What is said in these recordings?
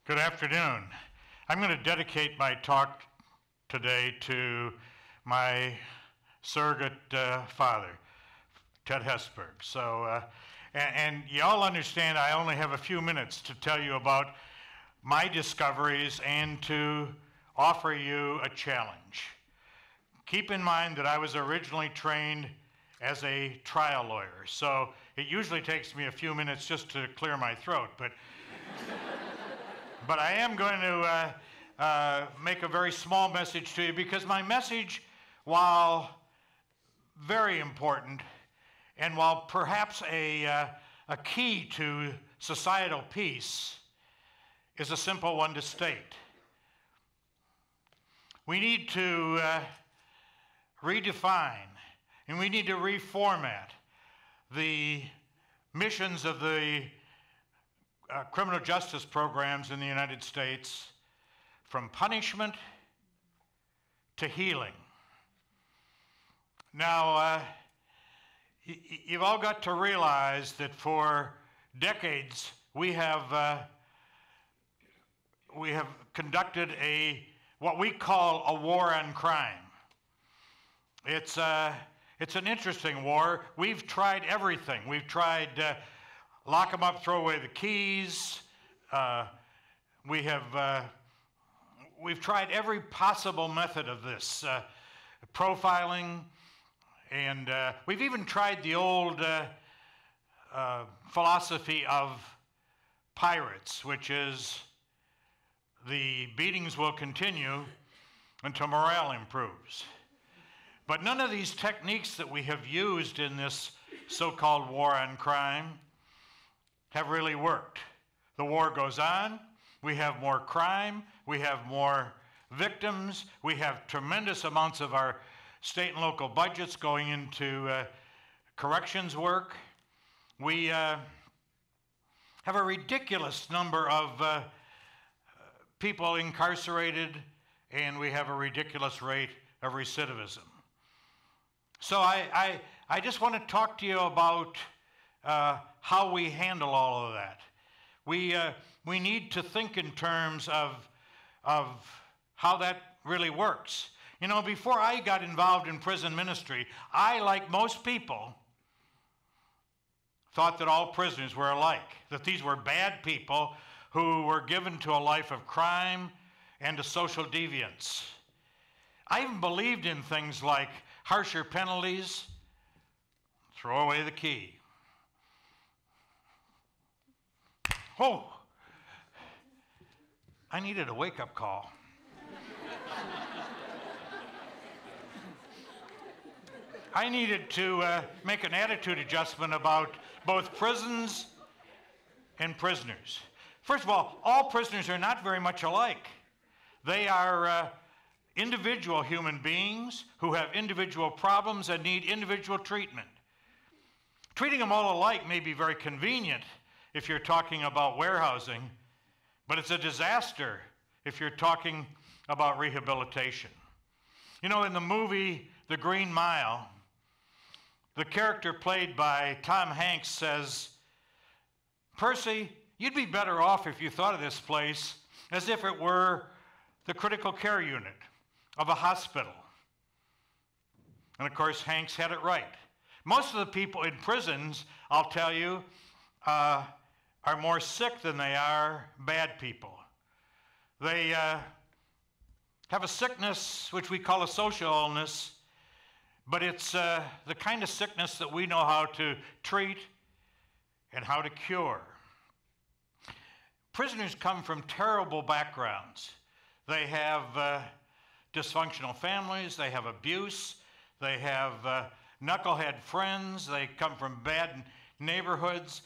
Good afternoon. I'm going to dedicate my talk today to my surrogate father, Ted Hesburgh. So, and you all understand I only have a few minutes to tell you about my discoveries and to offer you a challenge. Keep in mind that I was originally trained as a trial lawyer, so it usually takes me a few minutes just to clear my throat, but I am going to make a very small message to you, because my message, while very important and while perhaps a key to societal peace, is a simple one to state. We need to redefine and we need to reformat the missions of the criminal justice programs in the United States from punishment to healing. Now, you've all got to realize that for decades we have conducted what we call a war on crime. It's an interesting war. We've tried everything. We've tried lock them up, throw away the keys. We've tried every possible method of this, profiling, and we've even tried the old philosophy of pirates, which is the beatings will continue until morale improves. But none of these techniques that we have used in this so-called war on crime have really worked. The war goes on, we have more crime, we have more victims, we have tremendous amounts of our state and local budgets going into corrections work. We have a ridiculous number of people incarcerated, and we have a ridiculous rate of recidivism. So I just want to talk to you about how we handle all of that. We need to think in terms of how that really works. You know, before I got involved in prison ministry, I, like most people, thought that all prisoners were alike, that these were bad people who were given to a life of crime and to social deviance. I even believed in things like harsher penalties, throw away the key. Oh, I needed a wake-up call. I needed to make an attitude adjustment about both prisons and prisoners. First of all prisoners are not very much alike. They are individual human beings who have individual problems and need individual treatment. Treating them all alike may be very convenient if you're talking about warehousing, but it's a disaster if you're talking about rehabilitation. You know, in the movie The Green Mile, the character played by Tom Hanks says, "Percy, you'd be better off if you thought of this place as if it were the critical care unit of a hospital." And of course, Hanks had it right. Most of the people in prisons, I'll tell you, are more sick than they are bad people. They have a sickness which we call a social illness, but it's the kind of sickness that we know how to treat and how to cure. Prisoners come from terrible backgrounds. They have dysfunctional families, they have abuse, they have knucklehead friends, they come from bad neighborhoods.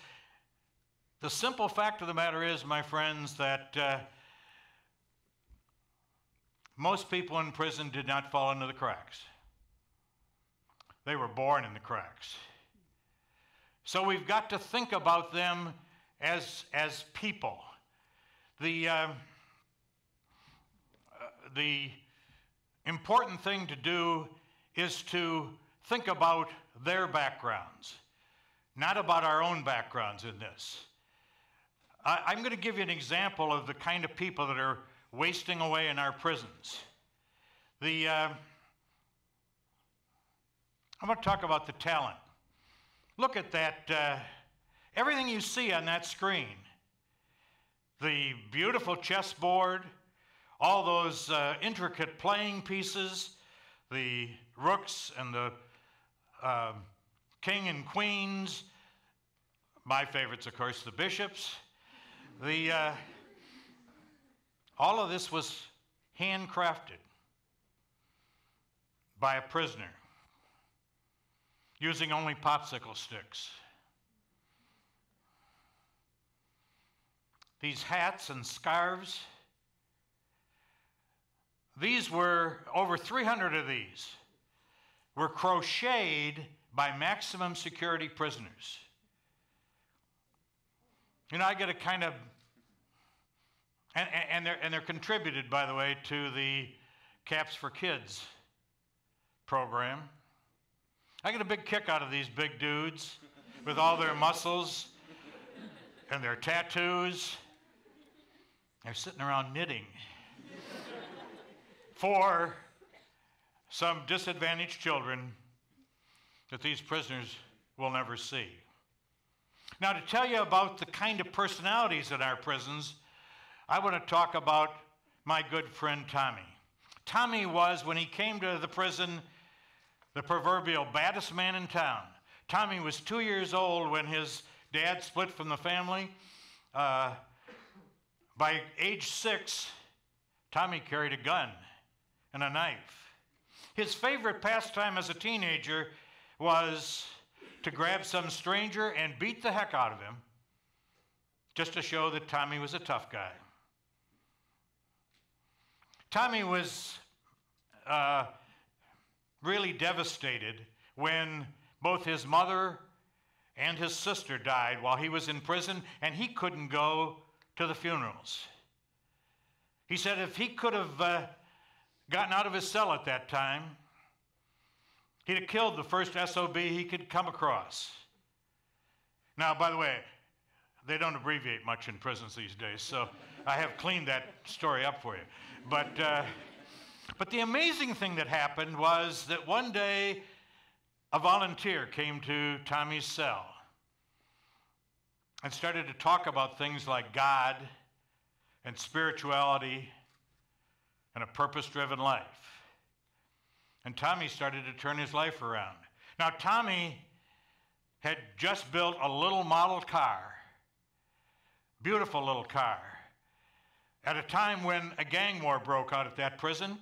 The simple fact of the matter is, my friends, that most people in prison did not fall into the cracks. They were born in the cracks. So we've got to think about them as people. The important thing to do is to think about their backgrounds, not about our own backgrounds in this. I'm going to give you an example of the kind of people that are wasting away in our prisons. I'm going to talk about the talent. Look at that, everything you see on that screen. The beautiful chessboard, all those intricate playing pieces, the rooks and the king and queens, my favorites, of course, the bishops. All of this was handcrafted by a prisoner using only popsicle sticks. These hats and scarves, these were, over 300 of these, were crocheted by maximum security prisoners. You know, I get a kind of, and they're contributed, by the way, to the Caps for Kids program. I get a big kick out of these big dudes with all their muscles and their tattoos. They're sitting around knitting for some disadvantaged children that these prisoners will never see. Now, to tell you about the kind of personalities in our prisons, I want to talk about my good friend Tommy. Tommy was, when he came to the prison, the proverbial baddest man in town. Tommy was 2 years old when his dad split from the family. By age 6, Tommy carried a gun and a knife. His favorite pastime as a teenager was to grab some stranger and beat the heck out of him, just to show that Tommy was a tough guy. Tommy was really devastated when both his mother and his sister died while he was in prison, and he couldn't go to the funerals. He said if he could have gotten out of his cell at that time, he'd have killed the first SOB he could come across. Now, by the way, they don't abbreviate much in prisons these days, so I have cleaned that story up for you. But the amazing thing that happened was that one day a volunteer came to Tommy's cell and started to talk about things like God and spirituality and a purpose-driven life. And Tommy started to turn his life around. Now, Tommy had just built a little model car, beautiful little car, at a time when a gang war broke out at that prison,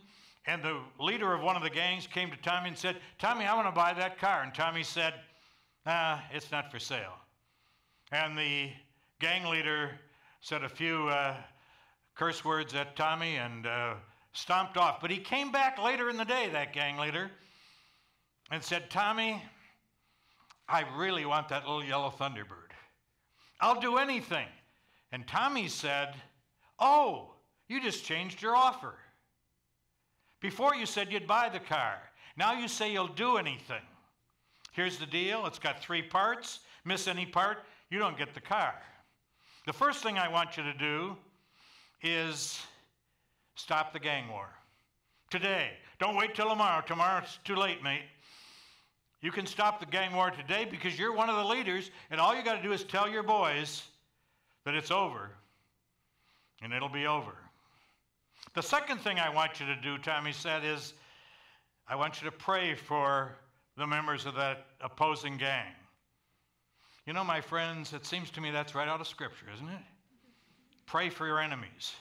and the leader of one of the gangs came to Tommy and said, "Tommy, I want to buy that car." And Tommy said, "It's not for sale." And the gang leader said a few curse words at Tommy and stomped off. But he came back later in the day, that gang leader, and said, "Tommy, I really want that little yellow Thunderbird. I'll do anything." And Tommy said, "Oh, you just changed your offer. Before you said you'd buy the car. Now you say you'll do anything. Here's the deal. It's got 3 parts. Miss any part, you don't get the car. The first thing I want you to do is stop the gang war. Today. Don't wait till tomorrow. Tomorrow it's too late, mate. You can stop the gang war today because you're one of the leaders, and all you got to do is tell your boys that it's over, and it'll be over. The second thing I want you to do," Tommy said, "is I want you to pray for the members of that opposing gang." You know, my friends, it seems to me that's right out of Scripture, isn't it? Pray for your enemies.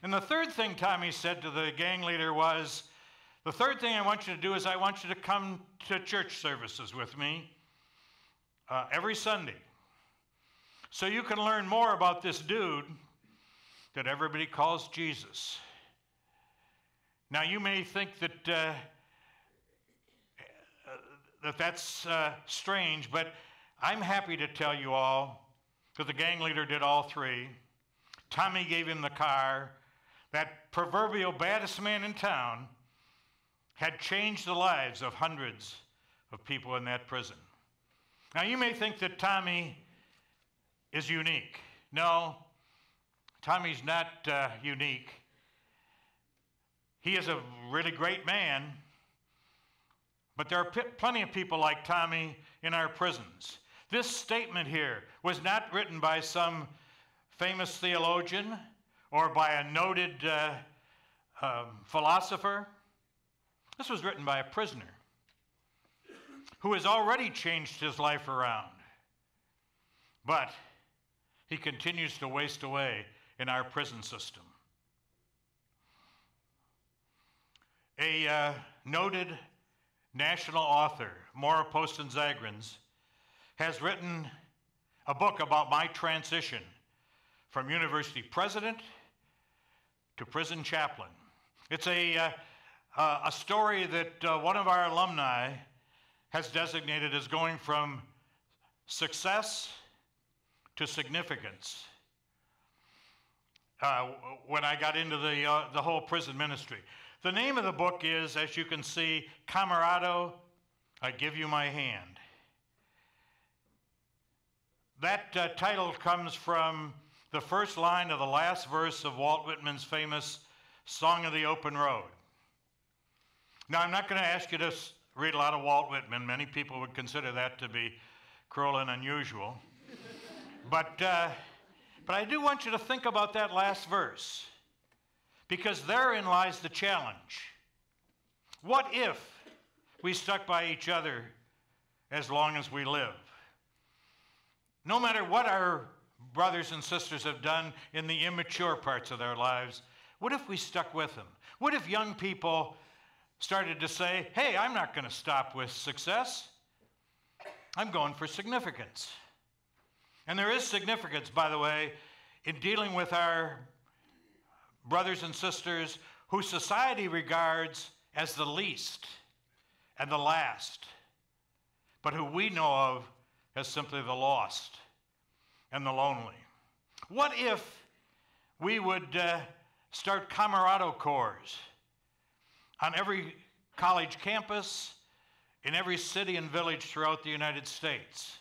And the third thing Tommy said to the gang leader was, "The third thing I want you to do is I want you to come to church services with me every Sunday so you can learn more about this dude that everybody calls Jesus." Now, you may think that that's strange, but I'm happy to tell you all that the gang leader did all 3. Tommy gave him the car. That proverbial baddest man in town had changed the lives of hundreds of people in that prison. Now, you may think that Tommy is unique. No, Tommy's not unique. He is a really great man, but there are plenty of people like Tommy in our prisons. This statement here was not written by some famous theologian or by a noted philosopher. This was written by a prisoner who has already changed his life around. But he continues to waste away in our prison system. A noted national author, Maura Posten-Zagrins, has written a book about my transition from university president to prison chaplain. It's a story that one of our alumni has designated as going from success to significance when I got into the whole prison ministry. The name of the book is, as you can see, Camarado, I Give You My Hand. That title comes from the first line of the last verse of Walt Whitman's famous Song of the Open Road. Now, I'm not going to ask you to read a lot of Walt Whitman. Many people would consider that to be cruel and unusual. But I do want you to think about that last verse, because therein lies the challenge. What if we stuck by each other as long as we live? No matter what our brothers and sisters have done in the immature parts of their lives, what if we stuck with them? What if young people started to say, hey, I'm not going to stop with success. I'm going for significance. And there is significance, by the way, in dealing with our brothers and sisters who society regards as the least and the last, but who we know of as simply the lost and the lonely. What if we would start Camarado Corps on every college campus, in every city and village throughout the United States?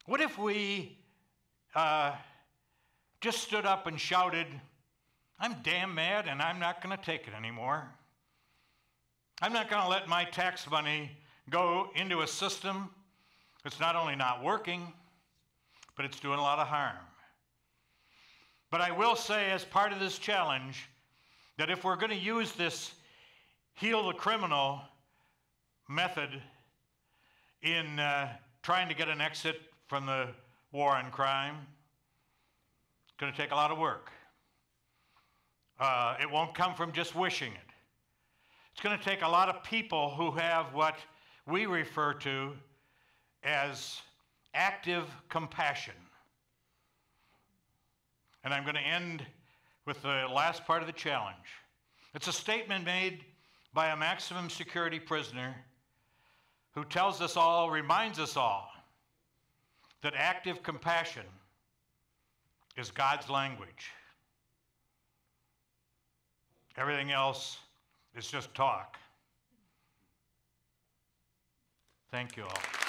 What if we just stood up and shouted, I'm damn mad and I'm not going to take it anymore. I'm not going to let my tax money go into a system that's not only not working, but it's doing a lot of harm. But I will say, as part of this challenge, that if we're going to use this heal the criminal method in trying to get an exit from the war on crime, it's going to take a lot of work. It won't come from just wishing it. It's going to take a lot of people who have what we refer to as active compassion. And I'm going to end with the last part of the challenge. It's a statement made by a maximum security prisoner who tells us all, reminds us all, that active compassion is God's language. Everything else is just talk. Thank you all.